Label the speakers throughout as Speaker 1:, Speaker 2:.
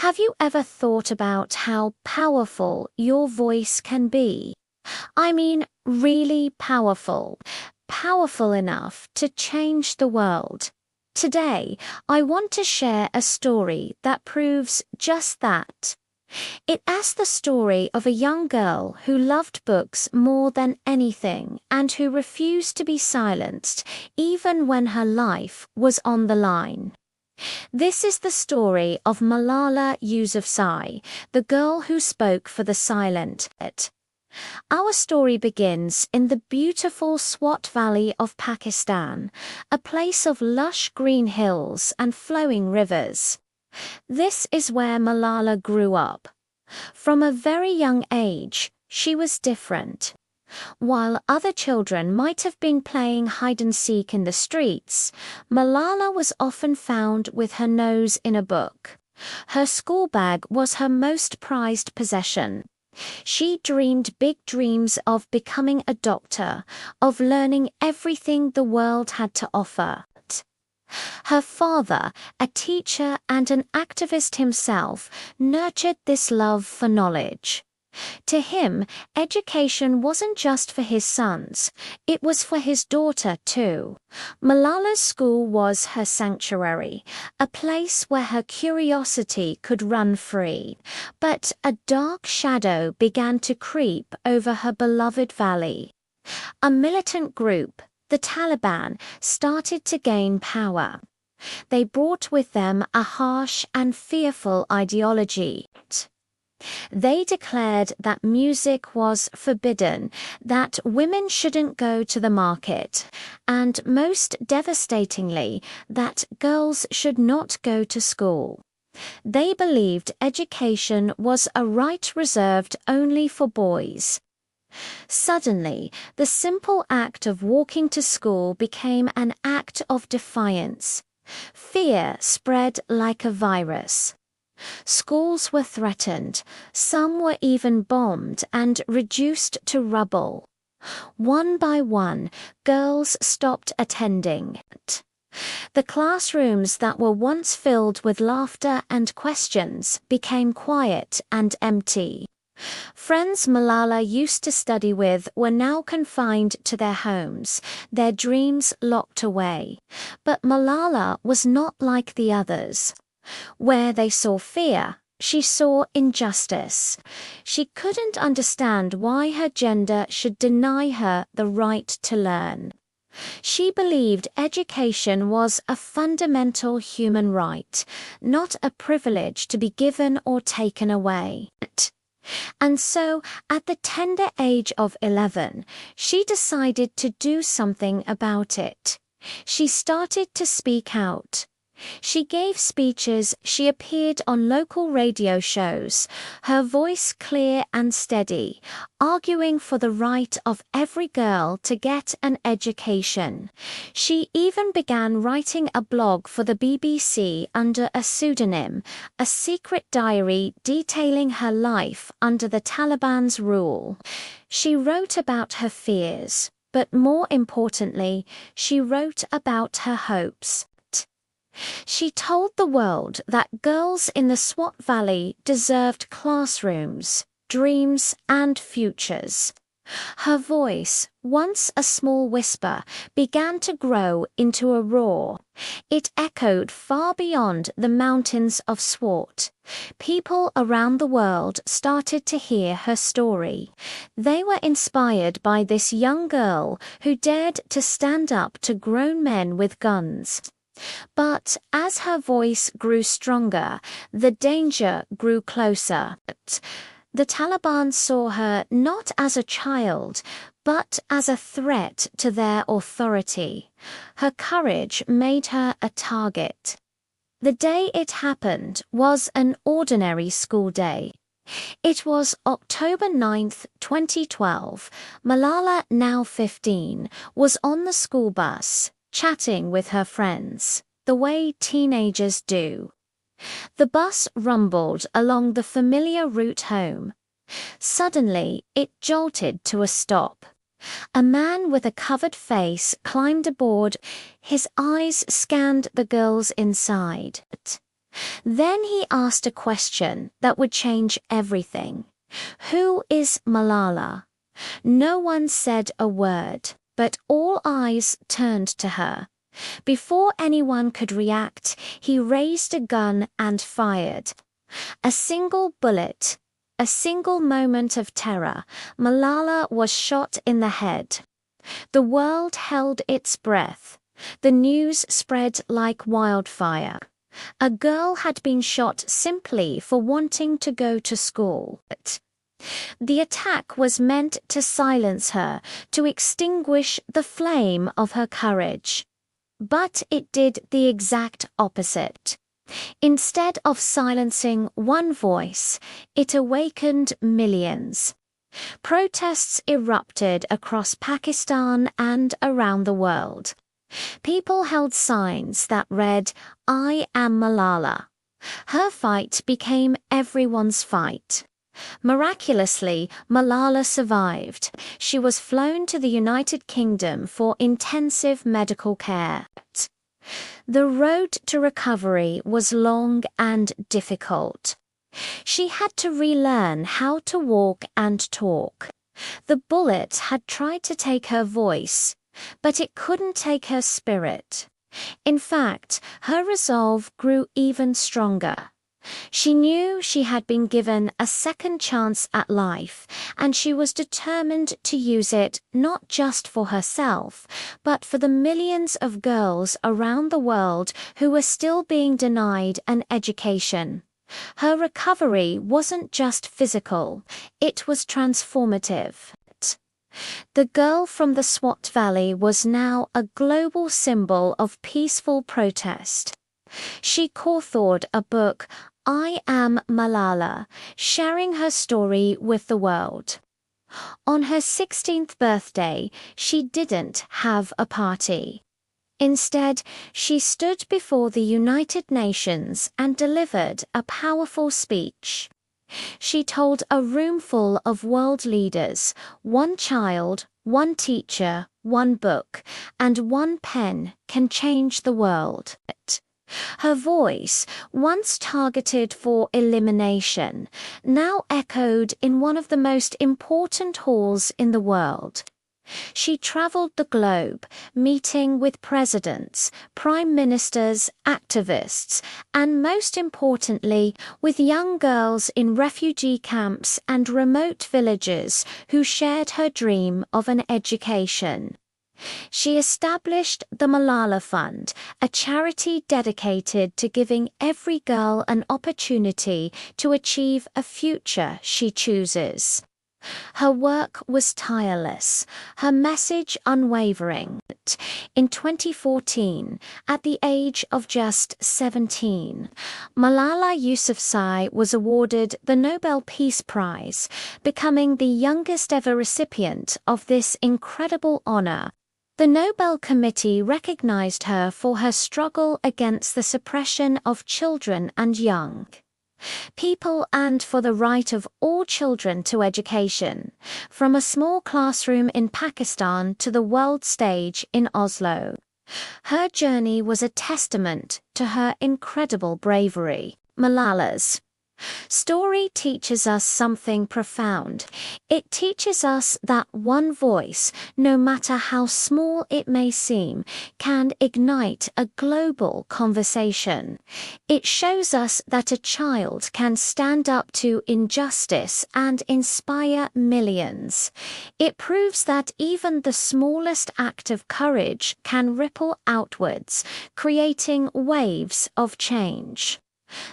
Speaker 1: Have you ever thought about how powerful your voice can be? I mean, really powerful. Powerful enough to change the world. Today, I want to share a story that proves just that. It asks the story of a young girl who loved books more than anything and who refused to be silenced even when her life was on the line. This is the story of Malala Yousafzai, the girl who spoke for the silent. Our story begins in the beautiful Swat Valley of Pakistan, a place of lush green hills and flowing rivers. This is where Malala grew up. From a very young age, she was different. While other children might have been playing hide-and-seek in the streets, Malala was often found with her nose in a book. Her school bag was her most prized possession. She dreamed big dreams of becoming a doctor, of learning everything the world had to offer. Her father, a teacher and an activist himself, nurtured this love for knowledge. To him, education wasn't just for his sons, it was for his daughter too. Malala's school was her sanctuary, a place where her curiosity could run free. But a dark shadow began to creep over her beloved valley. A militant group, the Taliban, started to gain power. They brought with them a harsh and fearful ideology. They declared that music was forbidden, that women shouldn't go to the market, and most devastatingly, that girls should not go to school. They believed education was a right reserved only for boys. Suddenly, the simple act of walking to school became an act of defiance. Fear spread like a virus. Schools were threatened, some were even bombed and reduced to rubble. One by one, girls stopped attending. The classrooms that were once filled with laughter and questions became quiet and empty. Friends Malala used to study with were now confined to their homes, their dreams locked away. But Malala was not like the others. Where they saw fear, she saw injustice. She couldn't understand why her gender should deny her the right to learn. She believed education was a fundamental human right, not a privilege to be given or taken away. And so, at the tender age of 11, she decided to do something about it. She started to speak out. She gave speeches, she appeared on local radio shows, her voice clear and steady, arguing for the right of every girl to get an education. She even began writing a blog for the BBC under a pseudonym, a secret diary detailing her life under the Taliban's rule. She wrote about her fears, but more importantly, she wrote about her hopes. She told the world that girls in the Swat Valley deserved classrooms, dreams, and futures. Her voice, once a small whisper, began to grow into a roar. It echoed far beyond the mountains of Swat. People around the world started to hear her story. They were inspired by this young girl who dared to stand up to grown men with guns. But as her voice grew stronger, the danger grew closer. The Taliban saw her not as a child, but as a threat to their authority. Her courage made her a target. The day it happened was an ordinary school day. It was October 9th, 2012. Malala, now 15, was on the school bus, chatting with her friends, the way teenagers do. The bus rumbled along the familiar route home. Suddenly, it jolted to a stop. A man with a covered face climbed aboard. His eyes scanned the girls inside. Then he asked a question that would change everything. Who is Malala? No one said a word, but all eyes turned to her. Before anyone could react, he raised a gun and fired. A single bullet, a single moment of terror, Malala was shot in the head. The world held its breath. The news spread like wildfire. A girl had been shot simply for wanting to go to school. The attack was meant to silence her, to extinguish the flame of her courage. But it did the exact opposite. Instead of silencing one voice, it awakened millions. Protests erupted across Pakistan and around the world. People held signs that read, "I am Malala." Her fight became everyone's fight. Miraculously, Malala survived. She was flown to the United Kingdom for intensive medical care. The road to recovery was long and difficult. She had to relearn how to walk and talk. The bullet had tried to take her voice, but it couldn't take her spirit. In fact, her resolve grew even stronger. She knew she had been given a second chance at life, and she was determined to use it not just for herself, but for the millions of girls around the world who were still being denied an education. Her recovery wasn't just physical, it was transformative. The girl from the Swat Valley was now a global symbol of peaceful protest. She co-authored a book, I Am Malala, sharing her story with the world. On her 16th birthday, she didn't have a party. Instead, she stood before the United Nations and delivered a powerful speech. She told a room full of world leaders, one child, one teacher, one book, and one pen can change the world. Her voice, once targeted for elimination, now echoed in one of the most important halls in the world. She traveled the globe, meeting with presidents, prime ministers, activists, and most importantly, with young girls in refugee camps and remote villages who shared her dream of an education. She established the Malala Fund, a charity dedicated to giving every girl an opportunity to achieve a future she chooses. Her work was tireless, her message unwavering. In 2014, at the age of just 17, Malala Yousafzai was awarded the Nobel Peace Prize, becoming the youngest ever recipient of this incredible honor. The Nobel Committee recognized her for her struggle against the suppression of children and young people and for the right of all children to education, from a small classroom in Pakistan to the world stage in Oslo. Her journey was a testament to her incredible bravery. Malala's story teaches us something profound. It teaches us that one voice, no matter how small it may seem, can ignite a global conversation. It shows us that a child can stand up to injustice and inspire millions. It proves that even the smallest act of courage can ripple outwards, creating waves of change.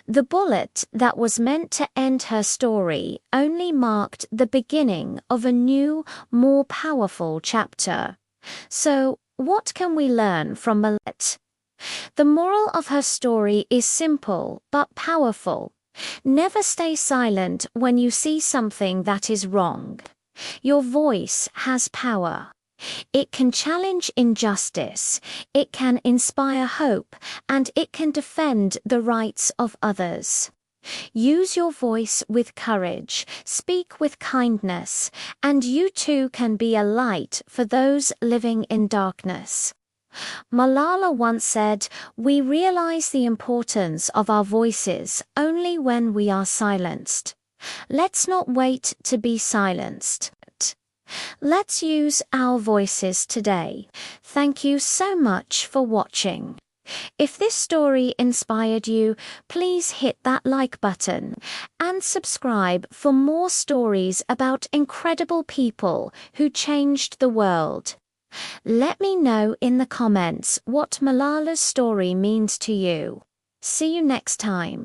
Speaker 1: The bullet that was meant to end her story only marked the beginning of a new, more powerful chapter. So, what can we learn from Malala? The moral of her story is simple but powerful. Never stay silent when you see something that is wrong. Your voice has power. It can challenge injustice, it can inspire hope, and it can defend the rights of others. Use your voice with courage, speak with kindness, and you too can be a light for those living in darkness. Malala once said, "We realize the importance of our voices only when we are silenced. Let's not wait to be silenced. Let's use our voices today." Thank you so much for watching. If this story inspired you, please hit that like button and subscribe for more stories about incredible people who changed the world. Let me know in the comments what Malala's story means to you. See you next time.